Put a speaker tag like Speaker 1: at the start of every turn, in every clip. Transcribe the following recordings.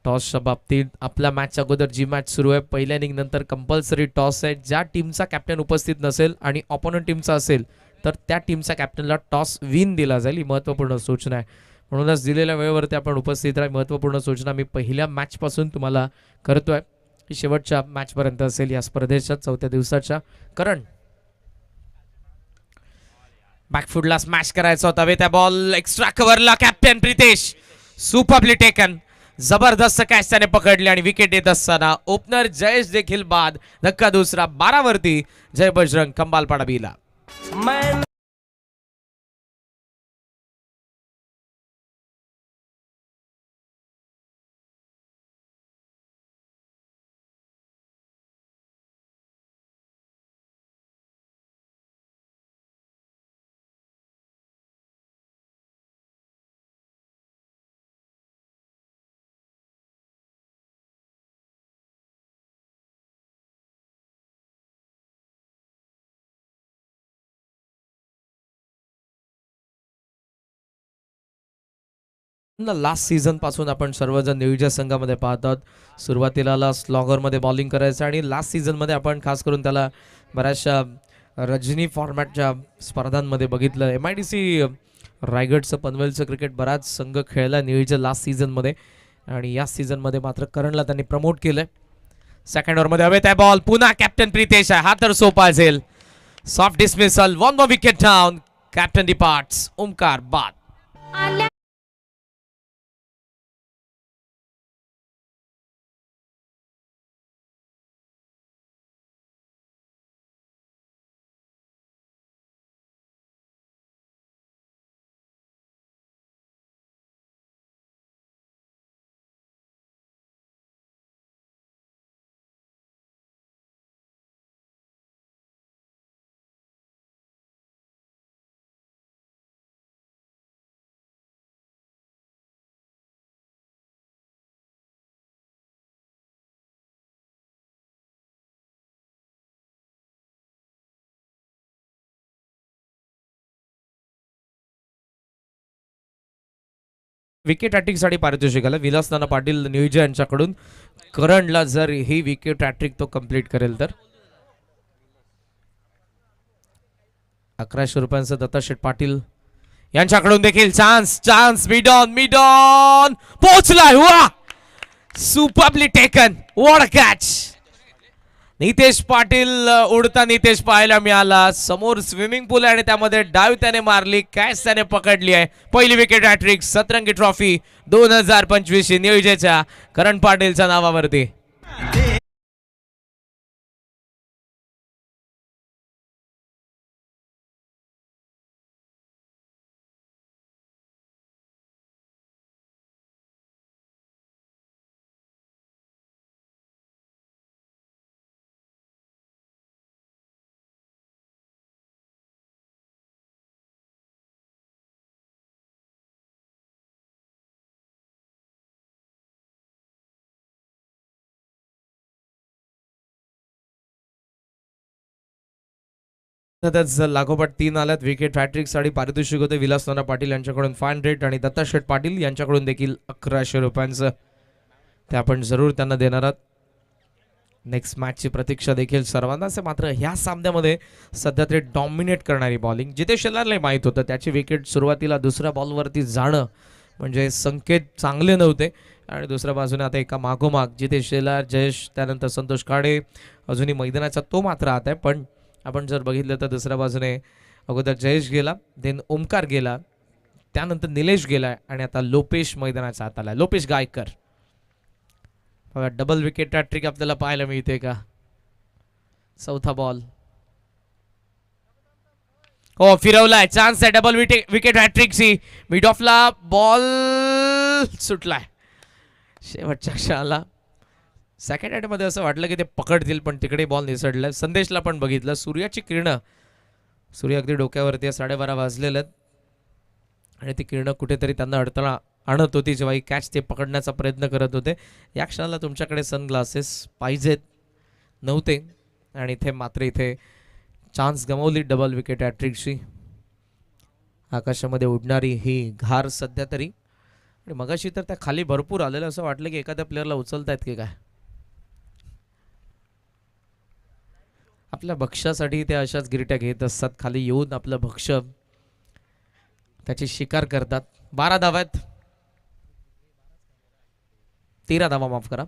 Speaker 1: टॉसच्या बाबतीत आपल्या मॅचच्या अगोदर जी मॅच सुरू आहे पहिल्या इनिंग नंतर कंपल्सरी टॉस आहे. ज्या टीमचा कॅप्टन उपस्थित नसेल आणि ऑपोनंट टीमचा असेल तर त्या टीमच्या कॅप्टनला टॉस विन दिला जाईल. ही महत्त्वपूर्ण सूचना आहे. म्हणूनच दिलेल्या वेळेवरती आपण उपस्थित राहा. महत्त्वपूर्ण सूचना मी पहिल्या मॅचपासून तुम्हाला करतोय की शेवटच्या मॅचपर्यंत असेल या स्पर्धेच्या 4थ्या दिवसाच्या. करण बॅकफुटला स्मॅश करायचा होता. त्या बॉल एक्स्ट्रा कव्हरला कॅप्टन प्रितेश सुपरली टेकन. जबरदस्त कॅच त्याने पकडली आणि विकेट येत असताना ओपनर जयेश देखील बाद. धक्का दुसरा 12 वरती जय बजरंग खंबालपाडा बीला. लास्ट सीझन पासून आपण सर्वजण न्यूझीलंड संघामध्ये पाहतात. सुरुवातीला स्लॉगरमध्ये बॉलिंग करायचं आणि लास्ट सीझनमध्ये आपण खास करून त्याला बऱ्याचशा रजनी फॉर्मॅटच्या स्पर्धांमध्ये बघितलं. MIDC रायगडचं पनवेलचं क्रिकेट बराच संघ खेळला न्यूझीलंड लास्ट सीझनमध्ये आणि या सीझनमध्ये मात्र करणला त्यांनी प्रमोट केलंय. सेकंड ओव्हरमध्ये हवे त्या बॉल पुन्हा कॅप्टन प्रितेश आहे. हा तर सोपा असेल. Soft dismissal. 1 more wicket down. Captain departs. Omkar बाद. विकेट हॅट्रिकसाठी पारितोषिक आलं विलासनाना पाटील न्यूझीलंड यांच्याकडून. करणला जर ही विकेट हॅट्रिक तो कंप्लीट करेल तर 1100 रुपयांचं दत्ता शेठ पाटील यांच्याकडून देखील चान्स मिड ऑन पोहोचलाय. वा superly taken. What a catch. Nitesh Patil उडता नितेश पाहायला मिळाला. समोर स्विमिंग पूल आहे आणि त्यामध्ये डाव त्याने मारली. कॅच त्याने पकडली आहे. पहिली विकेट हॅट्रिक सतरंगी ट्रॉफी 2025 नियोजनाच्या करण पाटीलच्या नावावरती. लागोपाठ 3 आल्यात. विकेट हॅट्रिक साठी पारितोषिक होते विलासनाना पाटील यांच्याकडून 500 आणि दत्ता शेठ पाटील यांच्याकडून देखील 1100 रुपयांचं ते आपण जरूर त्यांना देणार आहात. नेक्स्ट मॅचची प्रतीक्षा देखील सर्वांनाच. मात्र ह्या सामन्यामध्ये सध्या ते डॉमिनेट करणारी बॉलिंग जिथे शेलारला माहीत होतं त्याची विकेट सुरुवातीला दुसऱ्या बॉलवरती जाणं म्हणजे संकेत चांगले नव्हते. आणि दुसऱ्या बाजूने आता एका मागोमाग जिथे शेलार जयेश त्यानंतर संतोष काळे अजूनही मैदानाचा तो मात्र आत आहे. पण आपण जर बघितलं तर दुसऱ्या बाजूने अगोदर जयेश गेला, देन ओमकार गेला, त्यानंतर निलेश गेला आणि आता लोपेश मैदानाचा आत आला. लोपेश गायकर. बघा डबल विकेट हॅट्रिक आपल्याला पाहायला मिळते का. चौथा बॉल हो फिरवलाय. चान्स आहे डबल विकेट हॅट्रिकची. मिड ऑफला बॉल सुटलाय शेवटच्या क्षणाला. सेकंड हॅटमध्ये असं वाटलं की ते पकडतील पण तिकडे बॉल निसडलाय. संदेशला पण बघितलं. सूर्याची किरणं सूर्य अगदी डोक्यावरती 12:30 वाजलेले आहेत आणि ती किरणं कुठेतरी त्यांना अडथळा आणत होती जेव्हा ही कॅच ते पकडण्याचा प्रयत्न करत होते. या क्षणाला तुमच्याकडे सनग्लासेस पाहिजेत नव्हते आणि इथे मात्र इथे चान्स गमावली डबल विकेट हॅट्रिकची. आकाशामध्ये उडणारी ही घार सध्या तरी आणि मगाशी तर त्या खाली भरपूर आलेलं, असं वाटलं की एखाद्या प्लेअरला उचलतायत की काय. आपल्या भक्ष्यासाठी ते अशाच गिरट्या घेत असतात, खाली येऊन आपलं भक्ष्य त्याची शिकार करतात. 12 धावा आहेत, 13 धावा माफ करा.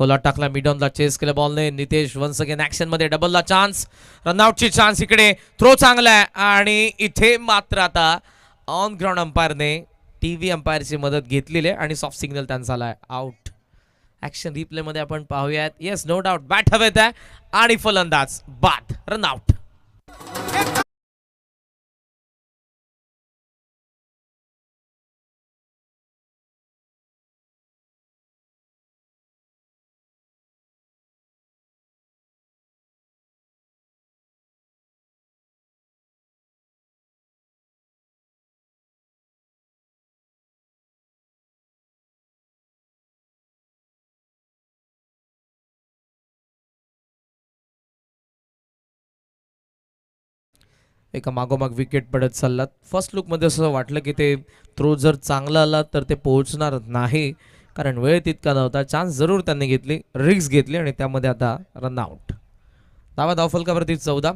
Speaker 1: गोला टाकला मिडॉनला, चेस केलं बॉलने. नितेश वन्स अगेन ऍक्शन मध्ये, डबलला चान्स, रनआउटची चान्स. इकडे थ्रो चांगला आहे आणि इथे मात्र आता ऑन ग्राउंड अंपायरने टीव्ही अंपायरची मदत घेतलेली आहे आणि सॉफ्ट सिग्नल त्यांचा आलाय आउट. ऍक्शन रिप्ले मध्ये आपण पाहूयात. येस, नो डाऊट, बॅट हवेत आहे आणि फलंदाज बाद, रनआउट. एका मागोमाग विकेट पडत चाललात. फर्स्ट लुकमध्ये असं वाटलं की ते थ्रो जर चांगला आला तर ते पोहोचणार नाही, कारण वेळ तितका नव्हता. चान्स जरूर त्यांनी घेतली, रिस्क घेतली आणि त्यामध्ये आता रनआउट. धावा धावफलकावरती 14,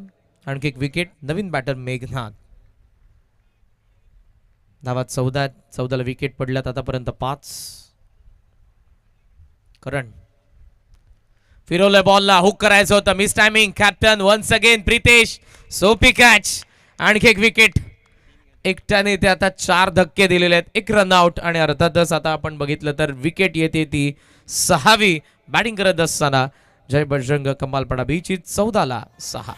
Speaker 1: आणखी एक विकेट. नवीन बॅटर मेघनाथ. धावा 14 आहेत, 14ला विकेट पडल्यात आतापर्यंत 5. करण फिरवलंय बॉलला, हुक करायचं होतं, miss timing. Captain once again Pritesh, सोपी कॅच. आणखी एक विकेट. एकट्याने ते आता 4 धक्के दिलेले आहेत, 1 रनआउट. आणि अर्थातच आता आपण बघितलं तर विकेट येते ती 6वी. बॅटिंग करत असताना जय बजरंग कमालपडा बीची 14ला 6.